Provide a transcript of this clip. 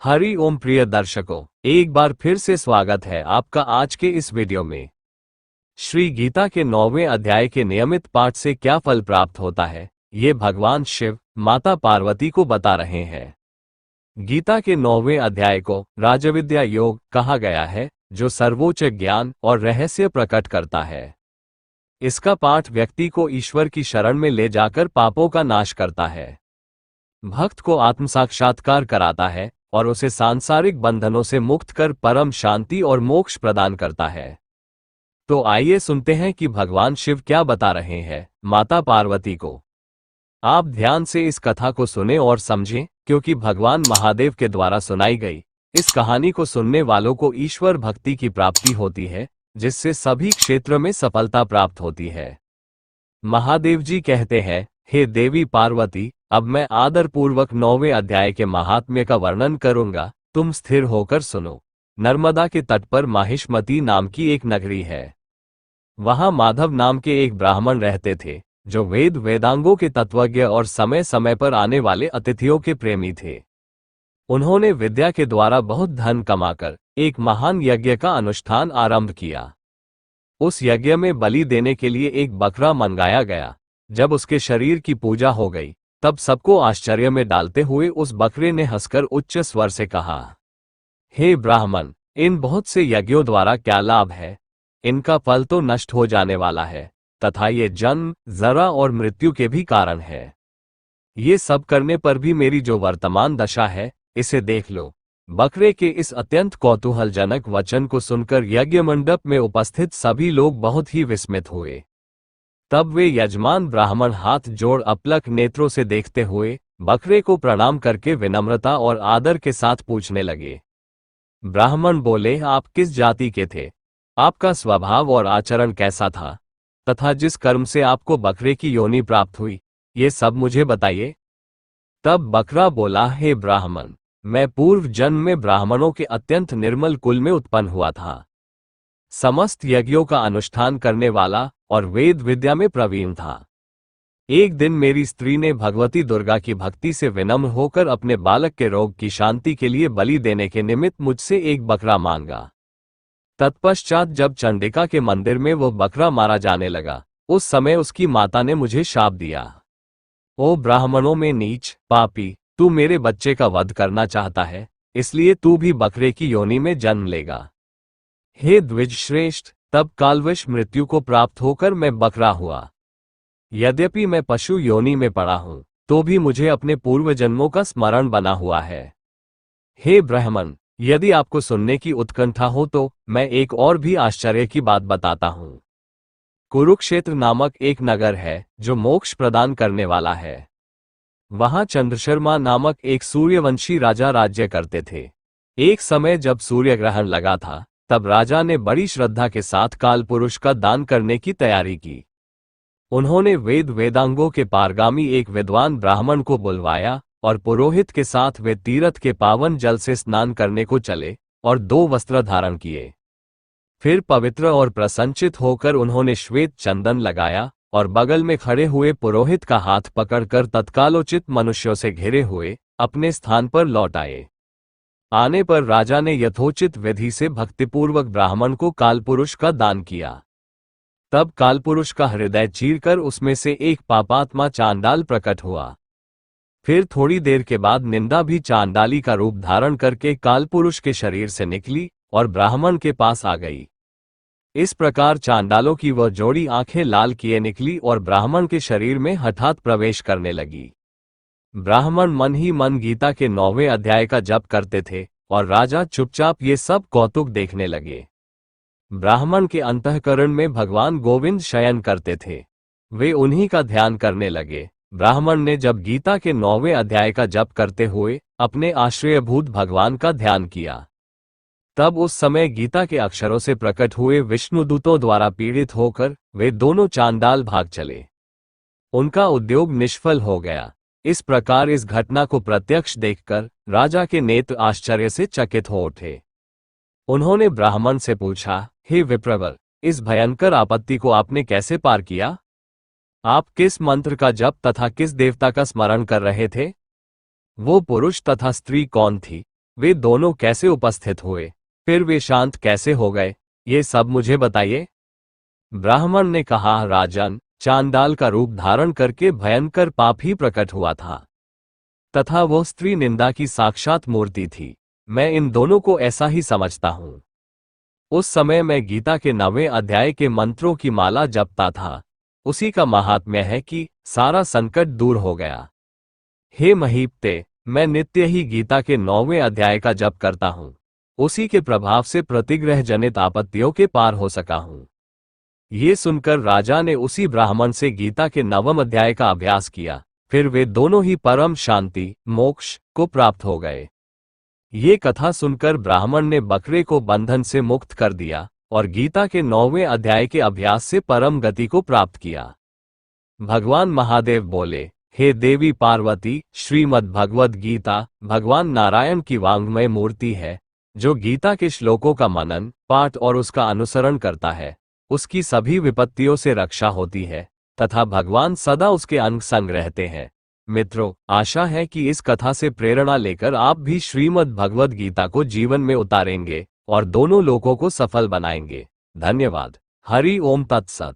हरि ओम प्रिय दर्शकों, एक बार फिर से स्वागत है आपका आज के इस वीडियो में। श्री गीता के 9वें अध्याय के नियमित पाठ से क्या फल प्राप्त होता है, ये भगवान शिव माता पार्वती को बता रहे हैं। गीता के 9वें अध्याय को राजविद्या योग कहा गया है, जो सर्वोच्च ज्ञान और रहस्य प्रकट करता है। इसका पाठ व्यक्ति को ईश्वर की शरण में ले जाकर पापों का नाश करता है, भक्त को आत्म साक्षात्कार कराता है और उसे सांसारिक बंधनों से मुक्त कर परम शांति और मोक्ष प्रदान करता है। तो आइए सुनते हैं कि भगवान शिव क्या बता रहे हैं माता पार्वती को। आप ध्यान से इस कथा को सुने और समझें, क्योंकि भगवान महादेव के द्वारा सुनाई गई इस कहानी को सुनने वालों को ईश्वर भक्ति की प्राप्ति होती है, जिससे सभी क्षेत्र में सफलता प्राप्त होती है। महादेव जी कहते हैं, हे देवी पार्वती, अब मैं आदरपूर्वक 9वें अध्याय के महात्म्य का वर्णन करूंगा, तुम स्थिर होकर सुनो। नर्मदा के तट पर माहिष्मती नाम की एक नगरी है। वहां माधव नाम के एक ब्राह्मण रहते थे, जो वेद वेदांगों के तत्वज्ञ और समय समय पर आने वाले अतिथियों के प्रेमी थे। उन्होंने विद्या के द्वारा बहुत धन कमाकर एक महान यज्ञ का अनुष्ठान आरंभ किया। उस यज्ञ में बलि देने के लिए एक बकरा मंगाया गया। जब उसके शरीर की पूजा हो गई, तब सबको आश्चर्य में डालते हुए उस बकरे ने हंसकर उच्च स्वर से कहा, हे ब्राह्मण, इन बहुत से यज्ञों द्वारा क्या लाभ है? इनका फल तो नष्ट हो जाने वाला है, तथा ये जन्म, जरा और मृत्यु के भी कारण है। ये सब करने पर भी मेरी जो वर्तमान दशा है, इसे देख लो। बकरे के इस अत्यंत कौतूहलजनक वचन को सुनकर यज्ञ मंडप में उपस्थित सभी लोग बहुत ही विस्मित हुए। तब वे यजमान ब्राह्मण हाथ जोड़ अपलक नेत्रों से देखते हुए बकरे को प्रणाम करके विनम्रता और आदर के साथ पूछने लगे। ब्राह्मण बोले, आप किस जाति के थे? आपका स्वभाव और आचरण कैसा था? तथा जिस कर्म से आपको बकरे की योनि प्राप्त हुई, ये सब मुझे बताइए। तब बकरा बोला, हे ब्राह्मण, मैं पूर्व जन्म में ब्राह्मणों के अत्यंत निर्मल कुल में उत्पन्न हुआ था। समस्त यज्ञों का अनुष्ठान करने वाला और वेद विद्या में प्रवीण था। एक दिन मेरी स्त्री ने भगवती दुर्गा की भक्ति से विनम्र होकर अपने बालक के रोग की शांति के लिए बलि देने के निमित्त मुझसे एक बकरा मांगा। तत्पश्चात जब चंडिका के मंदिर में वो बकरा मारा जाने लगा, उस समय उसकी माता ने मुझे शाप दिया, ओ ब्राह्मणों में नीच पापी, तू मेरे बच्चे का वध करना चाहता है, इसलिए तू भी बकरे की योनि में जन्म लेगा। हे द्विज श्रेष्ठ, तब कालवश मृत्यु को प्राप्त होकर मैं बकरा हुआ। यद्यपि मैं पशु योनि में पड़ा हूं, तो भी मुझे अपने पूर्व जन्मों का स्मरण बना हुआ है। हे ब्राह्मण, यदि आपको सुनने की उत्कंठा हो तो मैं एक और भी आश्चर्य की बात बताता हूं। कुरुक्षेत्र नामक एक नगर है, जो मोक्ष प्रदान करने वाला है। वहां चंद्रशर्मा नामक एक सूर्यवंशी राजा राज्य करते थे। एक समय जब सूर्य ग्रहण लगा था, तब राजा ने बड़ी श्रद्धा के साथ काल पुरुष का दान करने की तैयारी की। उन्होंने वेद वेदांगों के पारगामी एक विद्वान ब्राह्मण को बुलवाया और पुरोहित के साथ वे तीर्थ के पावन जल से स्नान करने को चले और 2 वस्त्र धारण किए। फिर पवित्र और प्रसन्नचित होकर उन्होंने श्वेत चंदन लगाया और बगल में खड़े हुए पुरोहित का हाथ पकड़कर तत्कालोचित मनुष्यों से घिरे हुए अपने स्थान पर लौट आए। आने पर राजा ने यथोचित विधि से भक्तिपूर्वक ब्राह्मण को कालपुरुष का दान किया। तब कालपुरुष का हृदय चीरकर उसमें से एक पापात्मा चांडाल प्रकट हुआ। फिर थोड़ी देर के बाद निंदा भी चांडाली का रूप धारण करके कालपुरुष के शरीर से निकली और ब्राह्मण के पास आ गई। इस प्रकार चांडालों की वह जोड़ी आंखें लाल किए निकली और ब्राह्मण के शरीर में हठात प्रवेश करने लगी। ब्राह्मण मन ही मन गीता के 9वें अध्याय का जप करते थे और राजा चुपचाप ये सब कौतुक देखने लगे। ब्राह्मण के अंतःकरण में भगवान गोविंद शयन करते थे। वे उन्हीं का ध्यान करने लगे। ब्राह्मण ने जब गीता के 9वें अध्याय का जप करते हुए अपने आश्रयभूत भगवान का ध्यान किया, तब उस समय गीता के अक्षरों से प्रकट हुए विष्णुदूतों द्वारा पीड़ित होकर वे दोनों चांडाल भाग चले। उनका उद्योग निष्फल हो गया। इस प्रकार इस घटना को प्रत्यक्ष देखकर राजा के नेत्र आश्चर्य से चकित हो उठे। उन्होंने ब्राह्मण से पूछा, हे विप्रवर, इस भयंकर आपत्ति को आपने कैसे पार किया? आप किस मंत्र का जप तथा किस देवता का स्मरण कर रहे थे? वो पुरुष तथा स्त्री कौन थी वे दोनों कैसे उपस्थित हुए, फिर वे शांत कैसे हो गए, ये सब मुझे बताइए। ब्राह्मण ने कहा, राजन, चांडाल का रूप धारण करके भयंकर पाप ही प्रकट हुआ था तथा वो स्त्री निंदा की साक्षात मूर्ति थी। मैं इन दोनों को ऐसा ही समझता हूं। उस समय मैं गीता के 9वें अध्याय के मंत्रों की माला जपता था। उसी का महात्म्य है कि सारा संकट दूर हो गया। हे महीपते, मैं नित्य ही गीता के 9वें अध्याय का जप करता हूं। उसी के प्रभाव से प्रतिग्रह जनित आपत्तियों के पार हो सका हूं। ये सुनकर राजा ने उसी ब्राह्मण से गीता के 9वें अध्याय का अभ्यास किया। फिर वे दोनों ही परम शांति, मोक्ष को प्राप्त हो गए। ये कथा सुनकर ब्राह्मण ने बकरे को बंधन से मुक्त कर दिया और गीता के 9वें अध्याय के अभ्यास से परम गति को प्राप्त किया। भगवान महादेव बोले, हे देवी पार्वती, श्रीमद् भगवद गीता भगवान नारायण की वांग्मय मूर्ति है। जो गीता के श्लोकों का मनन, पाठ और उसका अनुसरण करता है, उसकी सभी विपत्तियों से रक्षा होती है तथा भगवान सदा उसके अंग संग रहते हैं। मित्रों, आशा है कि इस कथा से प्रेरणा लेकर आप भी श्रीमद् भगवद गीता को जीवन में उतारेंगे और दोनों लोगों को सफल बनाएंगे। धन्यवाद। हरि ओम तत्सत।